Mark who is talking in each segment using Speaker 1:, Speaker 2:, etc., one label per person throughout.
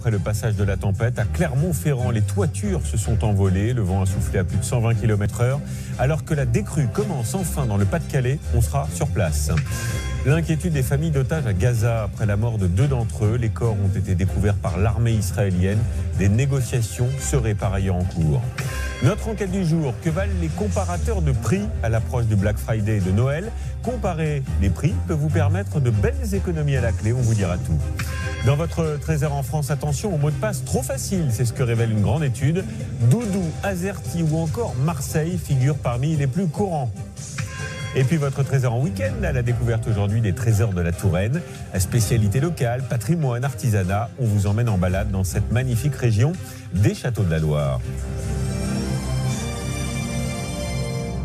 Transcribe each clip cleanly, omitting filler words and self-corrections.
Speaker 1: après le passage de la tempête. À Clermont-Ferrand, les toitures se sont envolées. Le vent a soufflé à plus de 120 km/h. Alors que la décrue commence enfin dans le Pas-de-Calais, on sera sur place. L'inquiétude des familles d'otages à Gaza après la mort de 2 d'entre eux. Les corps ont été découverts par l'armée israélienne. Des négociations seraient par ailleurs en cours. Notre enquête du jour, que valent les comparateurs de prix à l'approche du Black Friday et de Noël? Comparer les prix peut vous permettre de belles économies à la clé, on vous dira tout. Dans votre trésor en France, attention au mot de passe trop facile, c'est ce que révèle une grande étude. Doudou, Azerty ou encore Marseille figurent parmi les plus courants. Et puis votre trésor en week-end, à la découverte aujourd'hui des trésors de la Touraine. Spécialité locale, patrimoine, artisanat, on vous emmène en balade dans cette magnifique région des Châteaux de la Loire.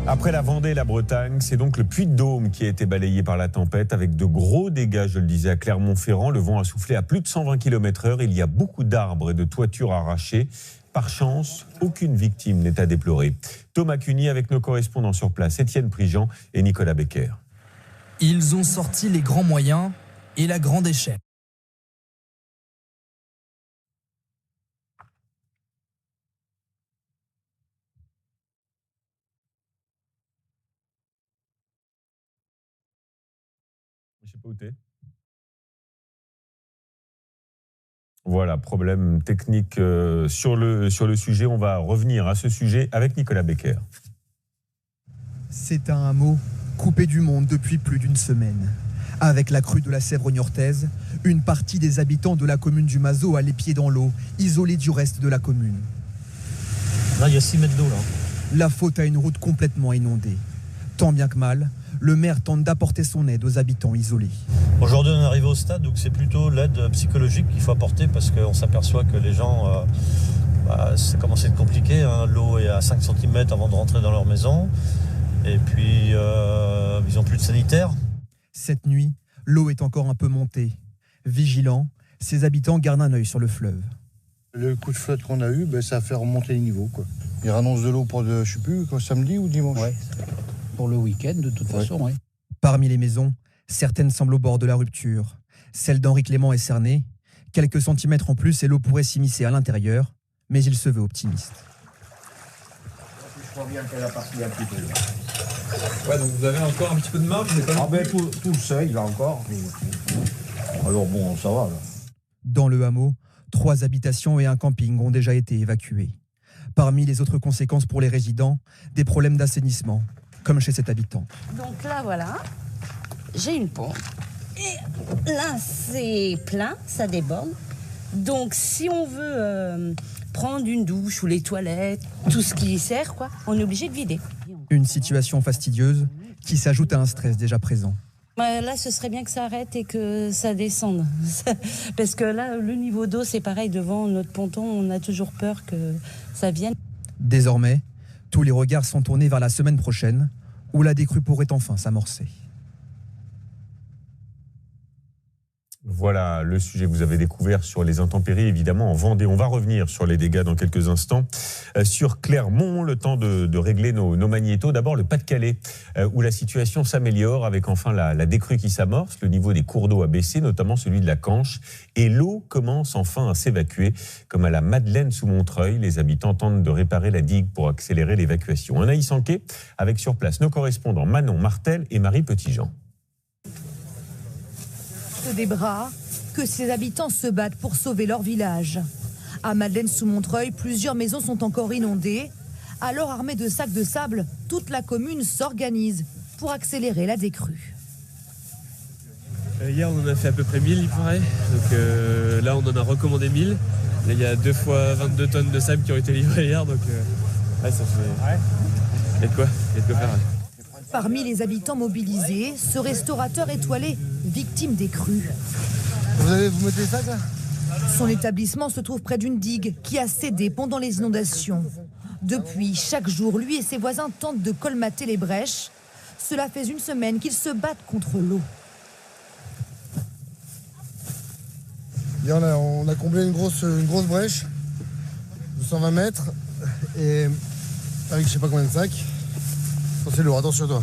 Speaker 1: Après la Vendée et la Bretagne, c'est donc le Puy-de-Dôme qui a été balayé par la tempête avec de gros dégâts, je le disais, à Clermont-Ferrand. Le vent a soufflé à plus de 120 km/h. Il y a beaucoup d'arbres et de toitures arrachées. Par chance, aucune victime n'est à déplorer. Thomas Cuny avec nos correspondants sur place, Étienne Prigent et Nicolas Becker.
Speaker 2: Ils ont sorti les grands moyens et la grande échelle.
Speaker 1: Je sais pas où t'es. Voilà, problème technique sur le sujet. On va revenir à ce sujet avec Nicolas Becker.
Speaker 3: C'est un hameau coupé du monde depuis plus d'une semaine. Avec la crue de la Sèvre niortaise, une partie des habitants de la commune du Mazo a les pieds dans l'eau, isolés du reste de la commune.
Speaker 4: Là, il y a 6 mètres d'eau, là.
Speaker 3: La faute à une route complètement inondée. Tant bien que mal, le maire tente d'apporter son aide aux habitants isolés.
Speaker 4: Aujourd'hui, on est arrivé au stade, donc c'est plutôt l'aide psychologique qu'il faut apporter parce qu'on s'aperçoit que les gens, ça commence à être compliqué. Hein. L'eau est à 5 cm avant de rentrer dans leur maison. Et puis, ils n'ont plus de sanitaire.
Speaker 3: Cette nuit, l'eau est encore un peu montée. Vigilants, ces habitants gardent un œil sur le fleuve.
Speaker 5: Le coup de flotte qu'on a eu, ça a fait remonter les niveaux, quoi. Ils annoncent de l'eau pour, je ne sais plus, samedi ou dimanche.
Speaker 6: Ouais. Pour le week-end, de toute façon, oui.
Speaker 3: Parmi les maisons, certaines semblent au bord de la rupture. Celle d'Henri Clément est cernée. Quelques centimètres en plus et l'eau pourrait s'immiscer à l'intérieur, mais il se veut optimiste.
Speaker 5: Je crois bien qu'elle a parti un petit peu.
Speaker 7: Ouais, donc vous avez encore un petit peu de marge, mais pas
Speaker 5: tout le seuil, là encore. Alors bon, ça va, là.
Speaker 3: Dans le hameau, 3 habitations et un camping ont déjà été évacués. Parmi les autres conséquences pour les résidents, des problèmes d'assainissement, comme chez cet habitant.
Speaker 8: Donc là, voilà, j'ai une pompe. Et là, c'est plein, ça déborde. Donc, si on veut prendre une douche ou les toilettes, tout ce qui sert, quoi, on est obligé de vider.
Speaker 3: Une situation fastidieuse qui s'ajoute à un stress déjà présent.
Speaker 8: Là, ce serait bien que ça arrête et que ça descende. Parce que là, le niveau d'eau, c'est pareil. Devant notre ponton, on a toujours peur que ça vienne.
Speaker 3: Désormais, tous les regards sont tournés vers la semaine prochaine, où la décrue pourrait enfin s'amorcer.
Speaker 1: Voilà le sujet que vous avez découvert sur les intempéries, évidemment, en Vendée. On va revenir sur les dégâts dans quelques instants. Sur Clermont, le temps de régler nos magnétos. D'abord, le Pas-de-Calais, où la situation s'améliore avec enfin la décrue qui s'amorce. Le niveau des cours d'eau a baissé, notamment celui de la Canche. Et l'eau commence enfin à s'évacuer, comme à la Madeleine sous Montreuil. Les habitants tentent de réparer la digue pour accélérer l'évacuation. Anaïs Anquet, avec sur place nos correspondants Manon Martel et Marie Petitjean.
Speaker 9: Des bras que ces habitants se battent pour sauver leur village. À Madeleine-sous-Montreuil, plusieurs maisons sont encore inondées. Alors, armée de sacs de sable, toute la commune s'organise pour accélérer la décrue.
Speaker 7: Hier, on en a fait à peu près 1000, il paraît. Donc là, on en a recommandé 1000. Là, il y a 2 fois 22 tonnes de sable qui ont été livrées hier. Donc ça fait... Il y a de quoi faire.
Speaker 9: Parmi les habitants mobilisés, ce restaurateur étoilé, victime des crues.
Speaker 5: Vous allez vous mettre les sacs, là ?
Speaker 9: Son établissement se trouve près d'une digue qui a cédé pendant les inondations. Depuis, chaque jour, lui et ses voisins tentent de colmater les brèches. Cela fait une semaine qu'ils se battent contre l'eau.
Speaker 5: On a comblé une grosse brèche de 120 mètres et avec je sais pas combien de sacs. C'est lourd, attention toi.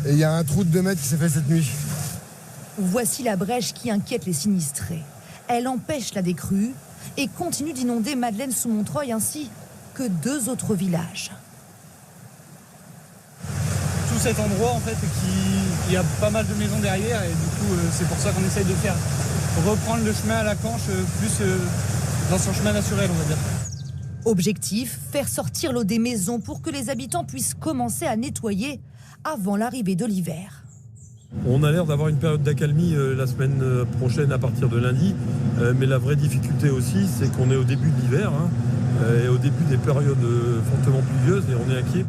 Speaker 5: Et il y a un trou de 2 mètres qui s'est fait cette nuit.
Speaker 9: Voici la brèche qui inquiète les sinistrés. Elle empêche la décrue et continue d'inonder Madeleine-sous-Montreuil ainsi que 2 autres villages.
Speaker 10: Tout cet endroit, en fait, il y a pas mal de maisons derrière et du coup, c'est pour ça qu'on essaye de faire reprendre le chemin à la Canche plus dans son chemin naturel, on va dire.
Speaker 9: Objectif, faire sortir l'eau des maisons pour que les habitants puissent commencer à nettoyer avant l'arrivée de l'hiver.
Speaker 11: On a l'air d'avoir une période d'accalmie la semaine prochaine à partir de lundi, mais la vraie difficulté aussi, c'est qu'on est au début de l'hiver et au début des périodes fortement pluvieuses et on est inquiet.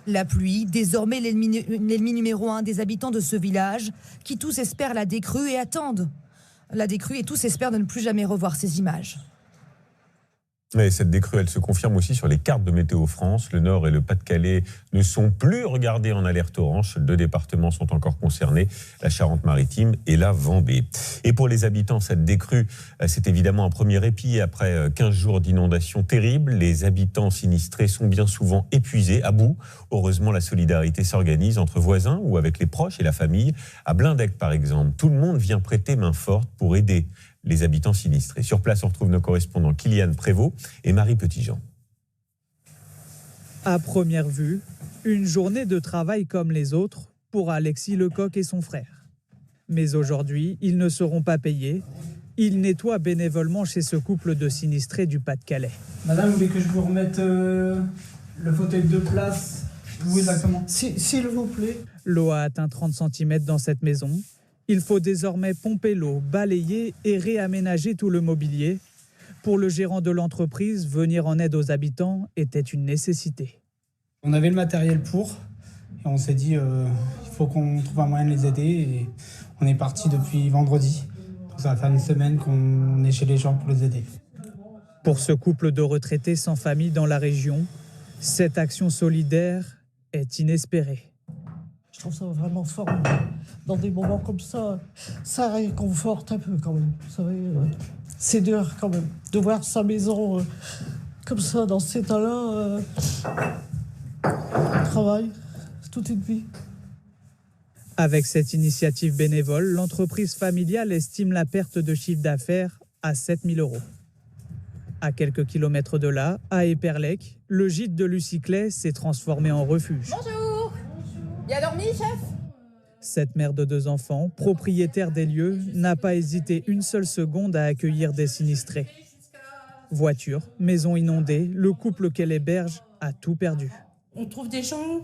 Speaker 9: La pluie, désormais l'ennemi numéro 1 des habitants de ce village, qui tous espèrent la décrue et attendent la décrue et tous espèrent de ne plus jamais revoir ces images.
Speaker 1: Et cette décrue, elle se confirme aussi sur les cartes de Météo France. Le Nord et le Pas-de-Calais ne sont plus regardés en alerte orange. 2 départements sont encore concernés, la Charente-Maritime et la Vendée. Et pour les habitants, cette décrue, c'est évidemment un premier répit après 15 jours d'inondations terribles. Les habitants sinistrés sont bien souvent épuisés, à bout. Heureusement, la solidarité s'organise entre voisins ou avec les proches et la famille. À Blindec, par exemple, tout le monde vient prêter main forte pour aider les habitants sinistrés. Sur place, on retrouve nos correspondants Kylian Prévost et Marie Petitjean.
Speaker 12: À première vue, une journée de travail comme les autres pour Alexis Lecoq et son frère. Mais aujourd'hui, ils ne seront pas payés. Ils nettoient bénévolement chez ce couple de sinistrés du Pas-de-Calais.
Speaker 10: Madame, vous voulez que je vous remette le fauteuil de place? Où exactement? S'il vous plaît.
Speaker 12: L'eau a atteint 30 cm dans cette maison. Il faut désormais pomper l'eau, balayer et réaménager tout le mobilier. Pour le gérant de l'entreprise, venir en aide aux habitants était une nécessité.
Speaker 10: On avait le matériel pour, et on s'est dit il faut qu'on trouve un moyen de les aider. Et on est parti depuis vendredi. Ça va faire une semaine qu'on est chez les gens pour les aider.
Speaker 12: Pour ce couple de retraités sans famille dans la région, cette action solidaire est inespérée.
Speaker 13: Je trouve ça vraiment formidable. Dans des moments comme ça réconforte un peu quand même. Vous savez, c'est dur quand même de voir sa maison comme ça, dans cet état-là. Travail, toute une vie.
Speaker 12: Avec cette initiative bénévole, l'entreprise familiale estime la perte de chiffre d'affaires à 7 000 €. À quelques kilomètres de là, à Éperlec, le gîte de Lucie Clay s'est transformé en refuge.
Speaker 14: Bonjour. Bien dormi, chef?
Speaker 12: Cette mère de 2 enfants, propriétaire des lieux, n'a pas hésité une seule seconde à accueillir des sinistrés. Voiture, maison inondée, le couple qu'elle héberge a tout perdu.
Speaker 14: On trouve des gens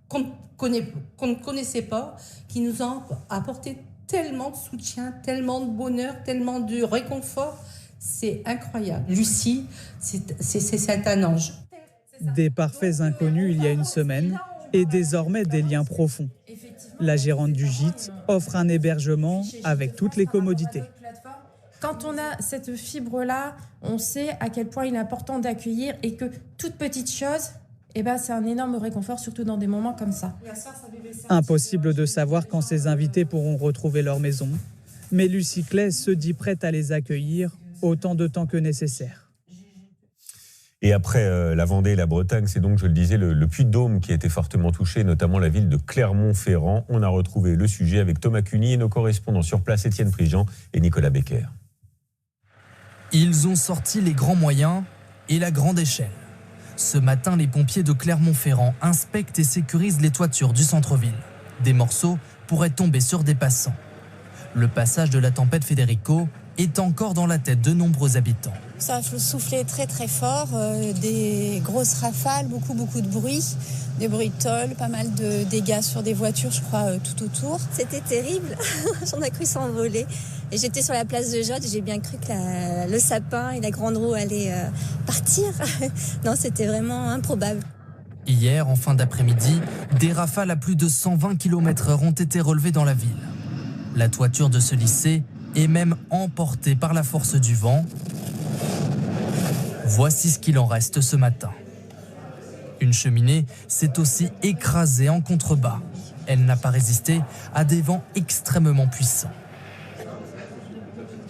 Speaker 14: qu'on ne connaissait pas, qui nous ont apporté tellement de soutien, tellement de bonheur, tellement de réconfort. C'est incroyable. Lucie, c'est un ange.
Speaker 12: Des parfaits inconnus il y a une semaine et désormais des liens profonds. La gérante du gîte offre un hébergement avec toutes les commodités.
Speaker 15: Quand on a cette fibre-là, on sait à quel point il est important d'accueillir et que toute petite chose, c'est un énorme réconfort, surtout dans des moments comme ça.
Speaker 12: Impossible de savoir quand ces invités pourront retrouver leur maison, mais Lucie Clay se dit prête à les accueillir autant de temps que nécessaire.
Speaker 1: Et après la Vendée et la Bretagne, c'est donc, je le disais, le Puy-de-Dôme qui a été fortement touché, notamment la ville de Clermont-Ferrand. On a retrouvé le sujet avec Thomas Cuny et nos correspondants sur place, Étienne Prigent et Nicolas Becker.
Speaker 2: Ils ont sorti les grands moyens et la grande échelle. Ce matin, les pompiers de Clermont-Ferrand inspectent et sécurisent les toitures du centre-ville. Des morceaux pourraient tomber sur des passants. Le passage de la tempête Federico est encore dans la tête de nombreux habitants.
Speaker 16: Ça a soufflé très très fort, des grosses rafales, beaucoup de bruit, des bruits de tôle, pas mal de dégâts sur des voitures, je crois, tout autour.
Speaker 17: C'était terrible, j'en ai cru s'envoler. Et j'étais sur la place de Jode et j'ai bien cru que le sapin et la grande roue allaient partir. Non, c'était vraiment improbable.
Speaker 2: Hier, en fin d'après-midi, des rafales à plus de 120 km/h ont été relevées dans la ville. La toiture de ce lycée est même emportée par la force du vent. Voici ce qu'il en reste ce matin. Une cheminée s'est aussi écrasée en contrebas. Elle n'a pas résisté à des vents extrêmement puissants.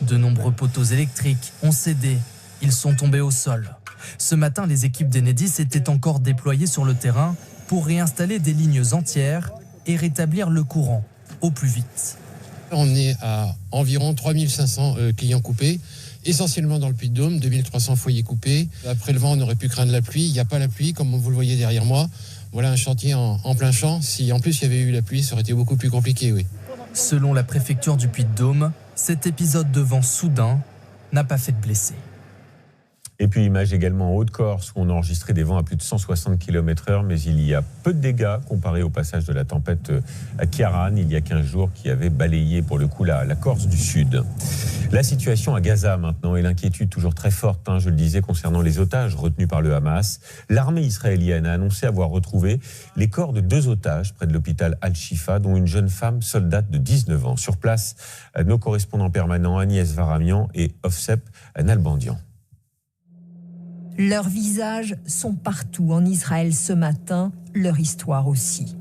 Speaker 2: De nombreux poteaux électriques ont cédé. Ils sont tombés au sol. Ce matin, les équipes d'Enedis étaient encore déployées sur le terrain pour réinstaller des lignes entières et rétablir le courant au plus vite.
Speaker 18: On est à environ 3500 clients coupés, essentiellement dans le Puy-de-Dôme, 2300 foyers coupés. Après le vent, on aurait pu craindre la pluie. Il n'y a pas la pluie, comme vous le voyez derrière moi. Voilà un chantier en plein champ. Si en plus il y avait eu la pluie, ça aurait été beaucoup plus compliqué, oui.
Speaker 2: Selon la préfecture du Puy-de-Dôme, cet épisode de vent soudain n'a pas fait de blessés.
Speaker 1: Et puis image également en Haute-Corse où on a enregistré des vents à plus de 160 km/h, mais il y a peu de dégâts comparé au passage de la tempête à Kiaran il y a 15 jours qui avait balayé pour le coup la Corse du Sud. La situation à Gaza maintenant et l'inquiétude toujours très forte, je le disais, concernant les otages retenus par le Hamas. L'armée israélienne a annoncé avoir retrouvé les corps de 2 otages près de l'hôpital Al-Shifa, dont une jeune femme soldate de 19 ans. Sur place, nos correspondants permanents Agnès Varamian et Ofsep Nalbandian.
Speaker 19: Leurs visages sont partout en Israël ce matin, leur histoire aussi.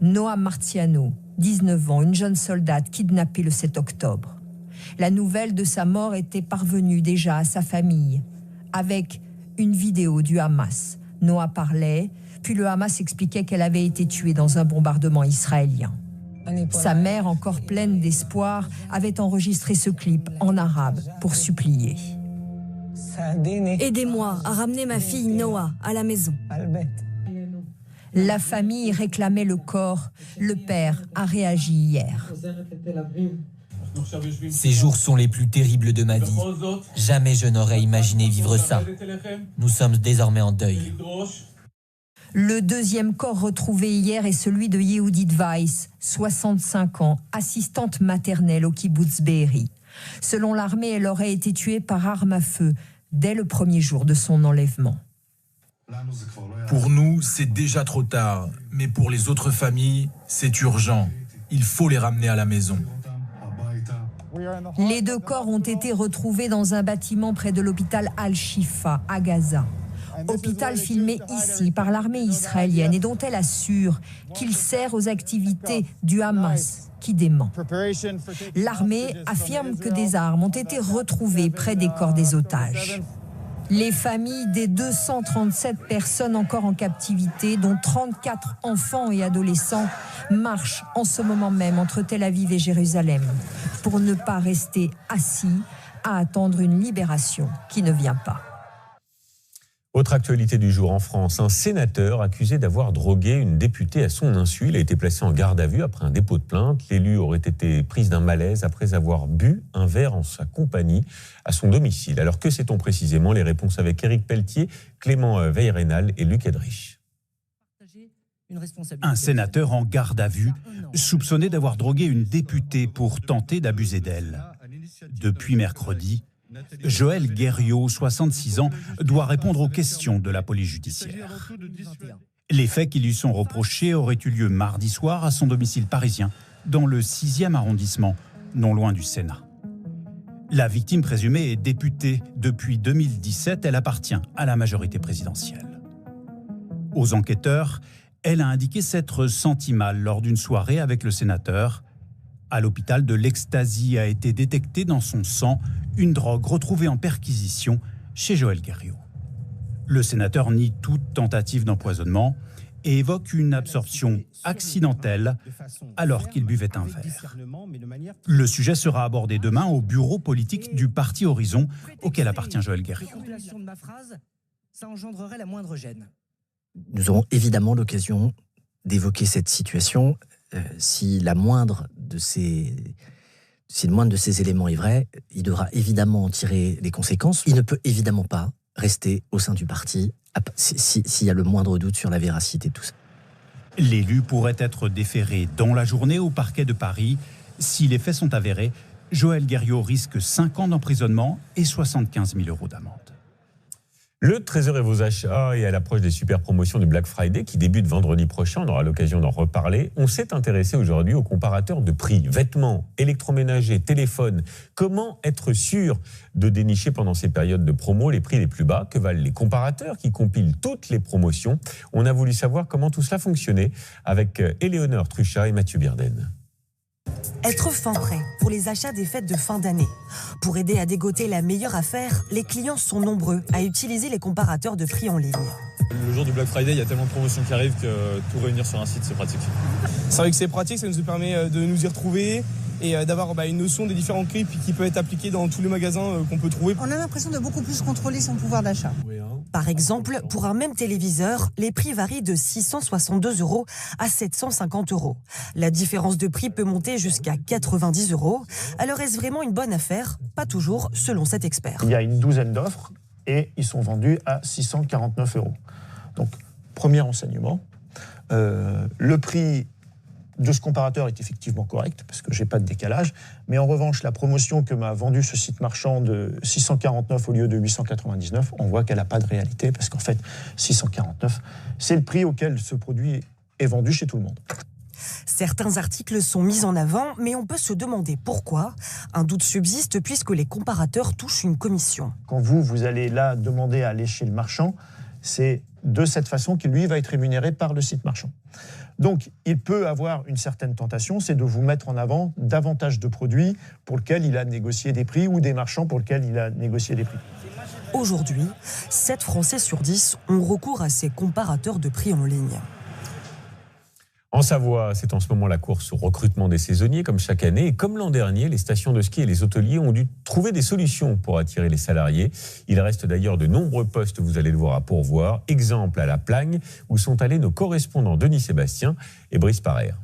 Speaker 19: Noa Martiano, 19 ans, une jeune soldate kidnappée le 7 octobre. La nouvelle de sa mort était parvenue déjà à sa famille, avec une vidéo du Hamas. Noa parlait, puis le Hamas expliquait qu'elle avait été tuée dans un bombardement israélien. Sa mère, encore pleine d'espoir, avait enregistré ce clip en arabe pour supplier.
Speaker 20: Aidez-moi à ramener ma fille Noa à la maison.
Speaker 19: La famille réclamait le corps. Le père a réagi hier.
Speaker 21: Ces jours sont les plus terribles de ma vie. Jamais je n'aurais imaginé vivre ça. Nous sommes désormais en deuil.
Speaker 19: Le deuxième corps retrouvé hier est celui de Yehudit Weiss, 65 ans, assistante maternelle au kibbutz Be'eri. Selon l'armée, elle aurait été tuée par arme à feu dès le premier jour de son enlèvement.
Speaker 22: Pour nous, c'est déjà trop tard, mais pour les autres familles, c'est urgent. Il faut les ramener à la maison.
Speaker 19: Les 2 corps ont été retrouvés dans un bâtiment près de l'hôpital Al-Shifa, à Gaza. Hôpital filmé ici par l'armée israélienne et dont elle assure qu'il sert aux activités du Hamas, qui dément. L'armée affirme que des armes ont été retrouvées près des corps des otages. Les familles des 237 personnes encore en captivité, dont 34 enfants et adolescents, marchent en ce moment même entre Tel Aviv et Jérusalem pour ne pas rester assis à attendre une libération qui ne vient pas.
Speaker 1: Autre actualité du jour en France, un sénateur accusé d'avoir drogué une députée à son insu. Il a été placé en garde à vue après un dépôt de plainte. L'élu aurait été prise d'un malaise après avoir bu un verre en sa compagnie à son domicile. Alors que sait-on précisément? Les réponses avec Éric Pelletier, Clément Veillerenal et Luc Edrich.
Speaker 23: Un sénateur en garde à vue, soupçonné d'avoir drogué une députée pour tenter d'abuser d'elle. Depuis mercredi, Joël Guerriot, 66 ans, doit répondre aux questions de la police judiciaire. Les faits qui lui sont reprochés auraient eu lieu mardi soir à son domicile parisien, dans le 6e arrondissement, non loin du Sénat. La victime présumée est députée. Depuis 2017, elle appartient à la majorité présidentielle. Aux enquêteurs, elle a indiqué s'être sentie mal lors d'une soirée avec le sénateur. À l'hôpital de l'Ecstasy a été détectée dans son sang une drogue retrouvée en perquisition chez Joël Guerriot. Le sénateur nie toute tentative d'empoisonnement et évoque une absorption accidentelle alors qu'il buvait un verre. Le sujet sera abordé demain au bureau politique du parti Horizon auquel appartient Joël Guerriot.
Speaker 24: Nous aurons évidemment l'occasion d'évoquer cette situation. Si le moindre de ces éléments est vrai, il devra évidemment en tirer les conséquences. Il ne peut évidemment pas rester au sein du parti s'il y a le moindre doute sur la véracité de tout ça.
Speaker 23: L'élu pourrait être déféré dans la journée au parquet de Paris. Si les faits sont avérés, Joël Guerriot risque 5 ans d'emprisonnement et 75 000 € d'amende.
Speaker 1: Le Trésor et vos achats est à l'approche des super promotions du Black Friday qui débute vendredi prochain. On aura l'occasion d'en reparler. On s'est intéressé aujourd'hui aux comparateurs de prix. Vêtements, électroménagers, téléphones. Comment être sûr de dénicher pendant ces périodes de promo les prix les plus bas? Que valent les comparateurs qui compilent toutes les promotions? On a voulu savoir comment tout cela fonctionnait avec Éléonore Truchat et Mathieu Birden.
Speaker 25: Être fin prêt pour les achats des fêtes de fin d'année. Pour aider à dégoter la meilleure affaire, les clients sont nombreux à utiliser les comparateurs de prix en ligne.
Speaker 7: Le jour du Black Friday, il y a tellement de promotions qui arrivent que tout réunir sur un site, c'est pratique.
Speaker 26: C'est vrai que c'est pratique, ça nous permet de nous y retrouver
Speaker 3: et d'avoir une notion des différents prix qui peut être appliquée dans tous les magasins qu'on peut trouver.
Speaker 4: On a l'impression de beaucoup plus contrôler son pouvoir d'achat.
Speaker 25: Par exemple, pour un même téléviseur, les prix varient de 662 € à 750 €. La différence de prix peut monter jusqu'à 90 €. Alors est-ce vraiment une bonne affaire? Pas toujours, selon cet expert.
Speaker 5: Il y a une douzaine d'offres et ils sont vendus à 649 €. Donc, premier enseignement, le prix de ce comparateur est effectivement correct, parce que je n'ai pas de décalage. Mais en revanche, la promotion que m'a vendue ce site marchand de 649 au lieu de 899, on voit qu'elle n'a pas de réalité, parce qu'en fait, 649, c'est le prix auquel ce produit est vendu chez tout le monde.
Speaker 25: Certains articles sont mis en avant, mais on peut se demander pourquoi. Un doute subsiste puisque les comparateurs touchent une commission.
Speaker 5: Quand vous allez là demander à aller chez le marchand, c'est de cette façon qu'il, lui, va être rémunéré par le site marchand. Donc, il peut avoir une certaine tentation, c'est de vous mettre en avant davantage de produits pour lesquels il a négocié des prix ou des marchands pour lesquels il a négocié des prix.
Speaker 25: Aujourd'hui, 7 Français sur 10 ont recours à ces comparateurs de prix en ligne.
Speaker 1: En Savoie, c'est en ce moment la course au recrutement des saisonniers, comme chaque année. Et comme l'an dernier, les stations de ski et les hôteliers ont dû trouver des solutions pour attirer les salariés. Il reste d'ailleurs de nombreux postes, vous allez le voir, à pourvoir. Exemple à La Plagne, où sont allés nos correspondants Denis Sébastien et Brice Parer.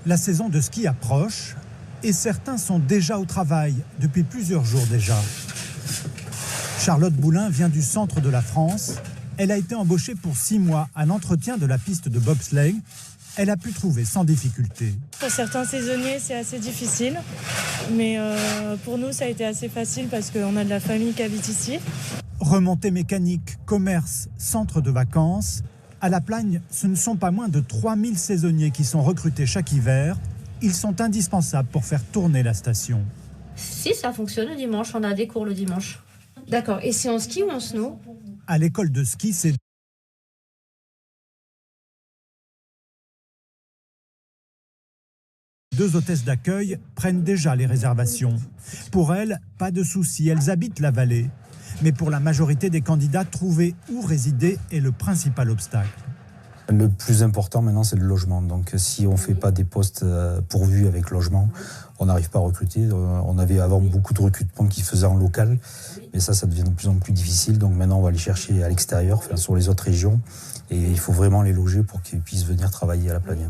Speaker 6: La saison de ski approche et certains sont déjà au travail depuis plusieurs jours déjà. Charlotte Boulin vient du centre de la France. Elle a été embauchée pour 6 mois à l'entretien de la piste de bobsleigh. Elle a pu trouver sans difficulté.
Speaker 8: Pour certains saisonniers, c'est assez difficile. Mais pour nous, ça a été assez facile parce qu'on a de la famille qui habite ici.
Speaker 6: Remontée mécanique, commerce, centre de vacances. À La Plagne, ce ne sont pas moins de 3000 saisonniers qui sont recrutés chaque hiver. Ils sont indispensables pour faire tourner la station.
Speaker 26: Si, ça fonctionne le dimanche. On a des cours le dimanche. D'accord. Et c'est en ski ou en snow ?
Speaker 6: À l'école de ski, c'est deux hôtesses d'accueil prennent déjà les réservations. Pour elles, pas de souci, elles habitent la vallée. Mais pour la majorité des candidats, trouver où résider est le principal obstacle.
Speaker 27: Le plus important maintenant, c'est le logement. Donc si on ne fait pas des postes pourvus avec logement, on n'arrive pas à recruter. On avait avant beaucoup de recrutements qui se faisaient en local, mais ça devient de plus en plus difficile. Donc maintenant, on va les chercher à l'extérieur, sur les autres régions. Et il faut vraiment les loger pour qu'ils puissent venir travailler à La Plagne.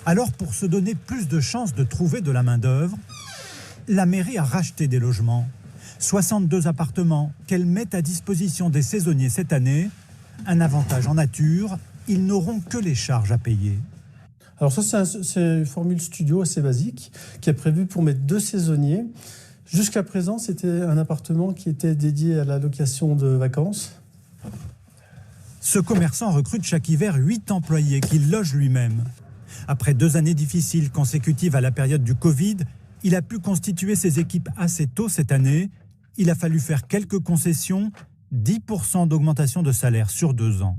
Speaker 6: Alors, pour se donner plus de chances de trouver de la main-d'œuvre, la mairie a racheté des logements. 62 appartements qu'elle met à disposition des saisonniers cette année. Un avantage en nature, ils n'auront que les charges à payer.
Speaker 28: Alors ça, c'est une formule studio assez basique qui est prévue pour mettre 2 saisonniers. Jusqu'à présent, c'était un appartement qui était dédié à la location de vacances.
Speaker 6: Ce commerçant recrute chaque hiver 8 employés qu'il loge lui-même. Après 2 années difficiles consécutives à la période du Covid, il a pu constituer ses équipes assez tôt cette année. Il a fallu faire quelques concessions, 10% d'augmentation de salaire sur 2 ans.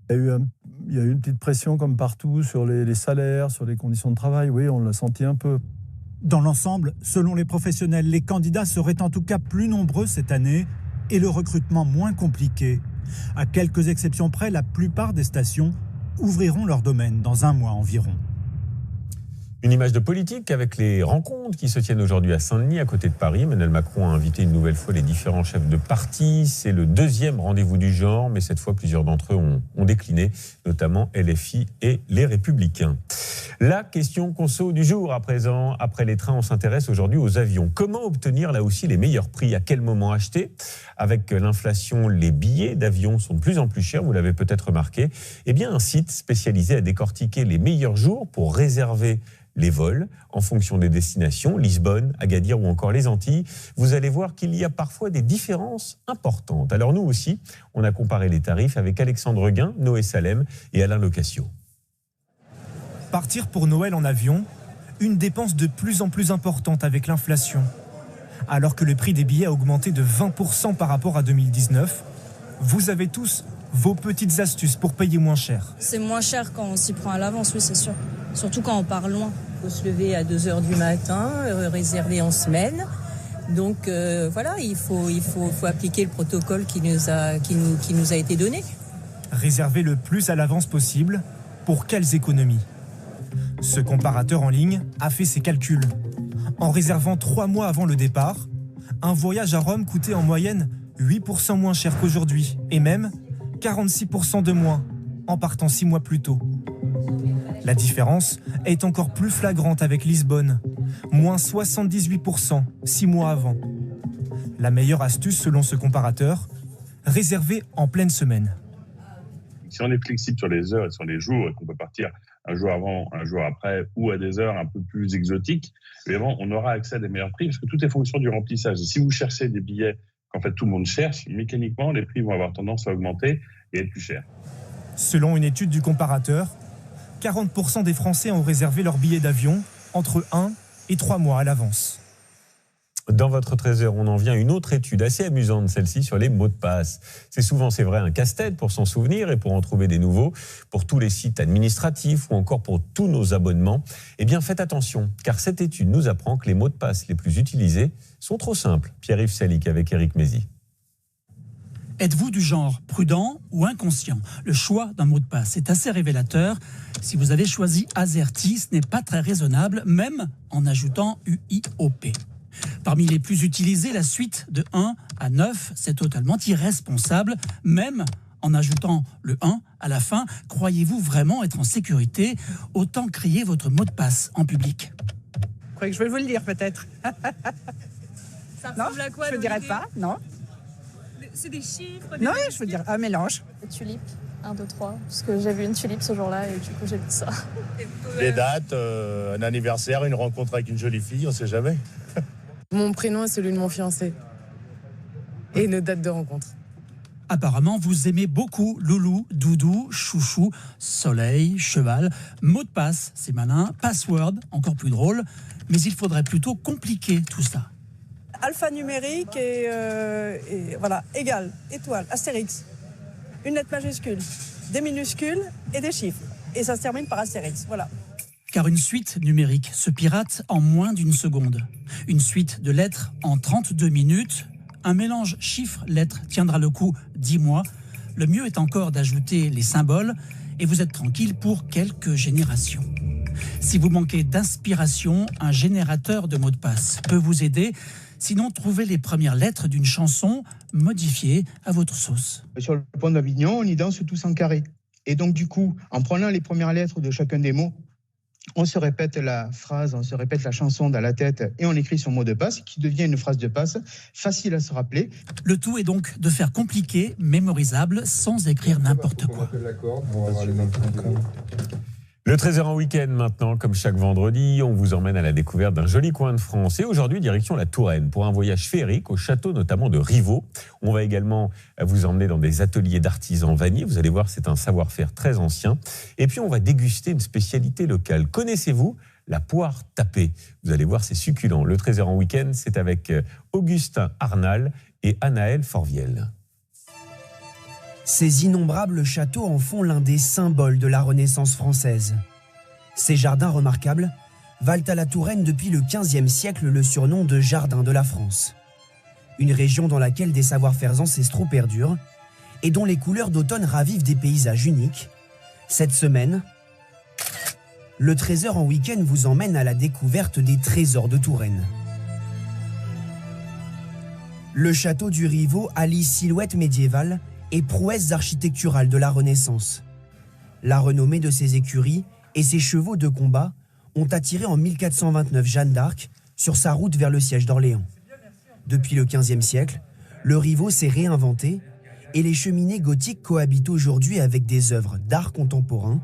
Speaker 29: Il y a eu une petite pression comme partout sur les salaires, sur les conditions de travail. Oui, on l'a senti un peu.
Speaker 6: Dans l'ensemble, selon les professionnels, les candidats seraient en tout cas plus nombreux cette année et le recrutement moins compliqué. À quelques exceptions près, la plupart des stations ouvriront leur domaine dans 1 mois environ.
Speaker 1: Une image de politique avec les rencontres qui se tiennent aujourd'hui à Saint-Denis, à côté de Paris. Emmanuel Macron a invité une nouvelle fois les différents chefs de parti. C'est le 2e rendez-vous du genre, mais cette fois, plusieurs d'entre eux ont décliné, notamment LFI et les Républicains. La question conso du jour à présent. Après les trains, on s'intéresse aujourd'hui aux avions. Comment obtenir là aussi les meilleurs prix ? À quel moment acheter ? Avec l'inflation, les billets d'avion sont de plus en plus chers, vous l'avez peut-être remarqué. Eh bien, un site spécialisé à décortiquer les meilleurs jours pour réserver les vols en fonction des destinations, Lisbonne, Agadir ou encore les Antilles. Vous allez voir qu'il y a parfois des différences importantes. Alors nous aussi, on a comparé les tarifs avec Alexandre Guin, Noé Salem et Alain Locassio.
Speaker 30: Partir pour Noël en avion, une dépense de plus en plus importante avec l'inflation. Alors que le prix des billets a augmenté de 20% par rapport à 2019, vous avez tous vos petites astuces pour payer moins cher.
Speaker 31: C'est moins cher quand on s'y prend à l'avance, oui, c'est sûr. Surtout quand on part loin.
Speaker 32: Il faut se lever à 2h du matin, réserver en semaine. Donc voilà, il faut appliquer le protocole qui nous a été donné.
Speaker 30: Réserver le plus à l'avance possible. Pour quelles économies ? Ce comparateur en ligne a fait ses calculs. En réservant 3 mois avant le départ, un voyage à Rome coûtait en moyenne 8% moins cher qu'aujourd'hui, et même 46% de moins en partant 6 mois plus tôt. La différence est encore plus flagrante avec Lisbonne, moins 78% 6 mois avant. La meilleure astuce selon ce comparateur, réserver en pleine semaine.
Speaker 2: Si on est flexible sur les heures et sur les jours et qu'on peut partir un jour avant, un jour après ou à des heures un peu plus exotiques, évidemment, on aura accès à des meilleurs prix parce que tout est fonction du remplissage. Et si vous cherchez des billets qu'en fait tout le monde cherche, mécaniquement, les prix vont avoir tendance à augmenter et être plus chers.
Speaker 30: Selon une étude du comparateur, 40% des Français ont réservé leur billet d'avion entre 1 et 3 mois à l'avance.
Speaker 1: Dans votre trésor, on en vient à une autre étude assez amusante, celle-ci sur les mots de passe. C'est souvent, c'est vrai, un casse-tête pour s'en souvenir et pour en trouver des nouveaux, pour tous les sites administratifs ou encore pour tous nos abonnements. Eh bien, faites attention, car cette étude nous apprend que les mots de passe les plus utilisés sont trop simples. Pierre-Yves Salic avec Éric Mézy.
Speaker 9: Êtes-vous du genre prudent ou inconscient? Le choix d'un mot de passe est assez révélateur. Si vous avez choisi AZERTY, ce n'est pas très raisonnable, même en ajoutant UIOP. Parmi les plus utilisés, la suite de 1 à 9, c'est totalement irresponsable, même en ajoutant le 1 à la fin. Croyez-vous vraiment être en sécurité? Autant crier votre mot de passe en public.
Speaker 10: Vous croyez que je vais vous le dire peut-être?
Speaker 26: Ça ressemble à quoi?
Speaker 10: Je ne dirais pas, non.
Speaker 26: C'est des chiffres?
Speaker 10: Non, je veux dire un mélange.
Speaker 26: Tulipe, 1, 2, 3, parce que j'ai vu une tulipe ce jour-là et du coup j'ai vu ça.
Speaker 11: Des dates, un anniversaire, une rencontre avec une jolie fille, on ne sait jamais.
Speaker 12: Mon prénom est celui de mon fiancé. Et nos dates de rencontre.
Speaker 9: Apparemment, vous aimez beaucoup loulou, doudou, chouchou, soleil, cheval. Mot de passe, c'est malin. Password, encore plus drôle. Mais il faudrait plutôt compliquer tout ça.
Speaker 10: Alphanumérique et voilà, égal, étoile, astérix. Une lettre majuscule, des minuscules et des chiffres. Et ça se termine par astérix, voilà.
Speaker 9: Car une suite numérique se pirate en moins d'une seconde. Une suite de lettres en 32 minutes. Un mélange chiffres-lettres tiendra le coup 10 mois. Le mieux est encore d'ajouter les symboles et vous êtes tranquille pour quelques générations. Si vous manquez d'inspiration, un générateur de mots de passe peut vous aider. Sinon, trouvez les premières lettres d'une chanson modifiées à votre sauce.
Speaker 13: Sur le pont d'Avignon, on y danse tous en carré. Et donc, du coup, en prenant les premières lettres de chacun des mots, on se répète la phrase, on se répète la chanson dans la tête et on écrit son mot de passe qui devient une phrase de passe facile à se rappeler.
Speaker 9: Le tout est donc de faire compliqué, mémorisable, sans écrire n'importe quoi.
Speaker 1: Le Trésor en week-end maintenant, comme chaque vendredi, on vous emmène à la découverte d'un joli coin de France. Et aujourd'hui, direction la Touraine, pour un voyage féerique au château notamment de Rivaux. On va également vous emmener dans des ateliers d'artisans vanniers. Vous allez voir, c'est un savoir-faire très ancien. Et puis, on va déguster une spécialité locale. Connaissez-vous la poire tapée? Vous allez voir, c'est succulent. Le Trésor en week-end, c'est avec Augustin Arnal et Anaël Forviel.
Speaker 14: Ces innombrables châteaux en font l'un des symboles de la Renaissance française. Ces jardins remarquables valent à la Touraine depuis le XVe siècle le surnom de Jardin de la France. Une région dans laquelle des savoir-faire ancestraux perdurent et dont les couleurs d'automne ravivent des paysages uniques. Cette semaine, le Trésor en week-end vous emmène à la découverte des trésors de Touraine. Le château du Rivaux allie silhouette médiévale et prouesses architecturales de la Renaissance. La renommée de ses écuries et ses chevaux de combat ont attiré en 1429 Jeanne d'Arc sur sa route vers le siège d'Orléans. Depuis le XVe siècle, le Rivaux s'est réinventé et les cheminées gothiques cohabitent aujourd'hui avec des œuvres d'art contemporain,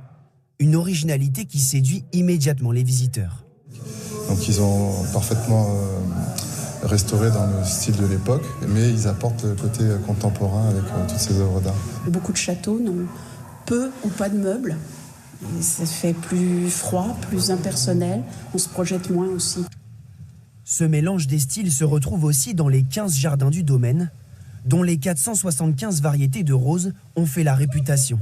Speaker 14: une originalité qui séduit immédiatement les visiteurs.
Speaker 15: Donc ils ont parfaitement restauré dans le style de l'époque, mais ils apportent le côté contemporain avec toutes ces œuvres d'art.
Speaker 16: Beaucoup de châteaux n'ont peu ou pas de meubles. Et ça fait plus froid, plus impersonnel. On se projette moins aussi.
Speaker 14: Ce mélange des styles se retrouve aussi dans les 15 jardins du domaine, dont les 475 variétés de roses ont fait la réputation.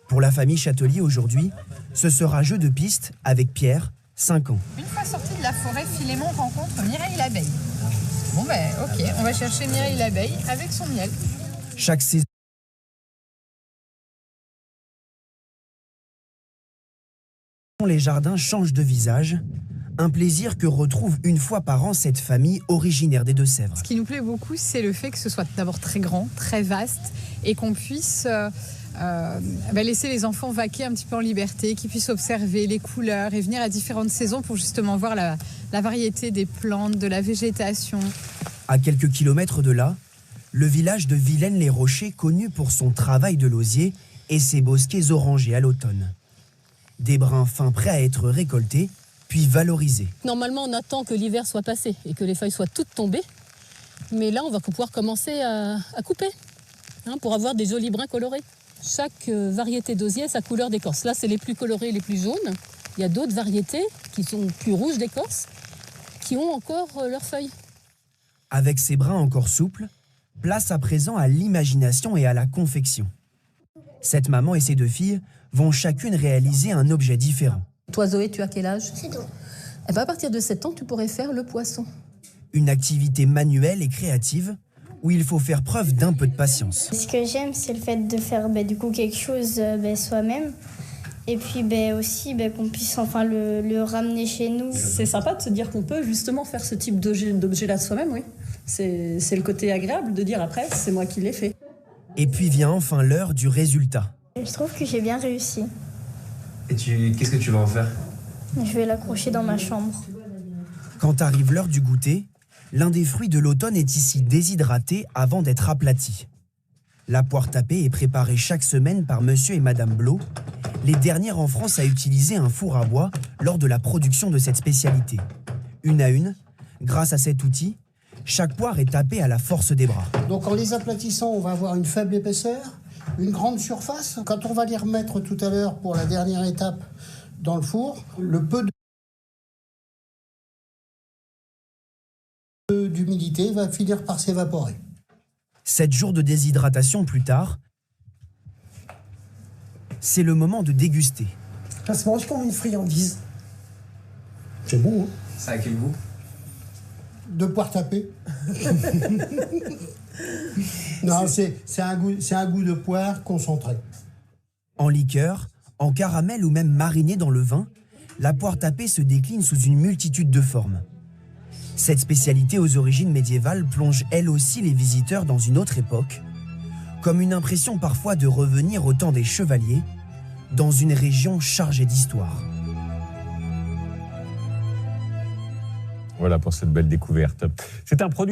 Speaker 14: Pour la famille Châtelier aujourd'hui, ce sera jeu de piste avec Pierre, 5 ans.
Speaker 17: Une fois sorti de la forêt, Philémon rencontre Mireille l'abeille. Bon ok, on va chercher Mireille l'abeille avec son miel.
Speaker 14: Chaque saison Les jardins changent de visage. Un plaisir que retrouve une fois par an cette famille originaire des Deux-Sèvres.
Speaker 17: Ce qui nous plaît beaucoup, c'est le fait que ce soit d'abord très grand, très vaste, et qu'on puisse laisser les enfants vaquer un petit peu en liberté, qu'ils puissent observer les couleurs et venir à différentes saisons pour justement voir la variété des plantes, de la végétation.
Speaker 14: À quelques kilomètres de là, le village de Vilaine-les-Rochers, connu pour son travail de l'osier et ses bosquets orangés à l'automne. Des brins fins prêts à être récoltés, puis valorisés.
Speaker 3: Normalement, on attend que l'hiver soit passé et que les feuilles soient toutes tombées. Mais là, on va pouvoir commencer à couper pour avoir des jolis brins colorés. Chaque variété d'osier a sa couleur d'écorce. Là, c'est les plus colorés, les plus jaunes. Il y a d'autres variétés qui sont plus rouges d'écorce, qui ont encore leurs feuilles.
Speaker 14: Avec ces brins encore souples, place à présent à l'imagination et à la confection. Cette maman et ses 2 filles vont chacune réaliser un objet différent.
Speaker 3: Toi, Zoé, tu as quel âge?
Speaker 4: 7 ans.
Speaker 3: Eh ben, à partir de 7 ans, tu pourrais faire le poisson.
Speaker 14: Une activité manuelle et créative où il faut faire preuve d'un peu de patience.
Speaker 4: Ce que j'aime, c'est le fait de faire du coup quelque chose soi-même. Et puis aussi qu'on puisse le ramener chez nous.
Speaker 3: C'est sympa de se dire qu'on peut justement faire ce type d'objet-là soi-même, oui. C'est le côté agréable de dire après, c'est moi qui l'ai fait.
Speaker 14: Et puis vient enfin l'heure du résultat.
Speaker 4: Je trouve que j'ai bien réussi.
Speaker 5: Et qu'est-ce que tu vas en faire?
Speaker 4: Je vais l'accrocher dans ma chambre.
Speaker 14: Quand arrive l'heure du goûter, l'un des fruits de l'automne est ici déshydraté avant d'être aplati. La poire tapée est préparée chaque semaine par monsieur et madame Blot, les dernières en France à utiliser un four à bois lors de la production de cette spécialité. Une à une, grâce à cet outil, chaque poire est tapée à la force des bras.
Speaker 7: Donc en les aplatissant, on va avoir une faible épaisseur, une grande surface. Quand on va les remettre tout à l'heure pour la dernière étape dans le four, le peu d'humidité va finir par s'évaporer.
Speaker 14: 7 jours de déshydratation plus tard, c'est le moment de déguster.
Speaker 7: Ça se mange comme une friandise. C'est bon, hein?
Speaker 5: Ça a quel goût?
Speaker 7: De poire tapée. Non, c'est un goût de poire concentré.
Speaker 14: En liqueur, en caramel ou même marinée dans le vin, la poire tapée se décline sous une multitude de formes. Cette spécialité aux origines médiévales plonge elle aussi les visiteurs dans une autre époque, comme une impression parfois de revenir au temps des chevaliers, dans une région chargée d'histoire.
Speaker 1: Voilà pour cette belle découverte. C'est un produit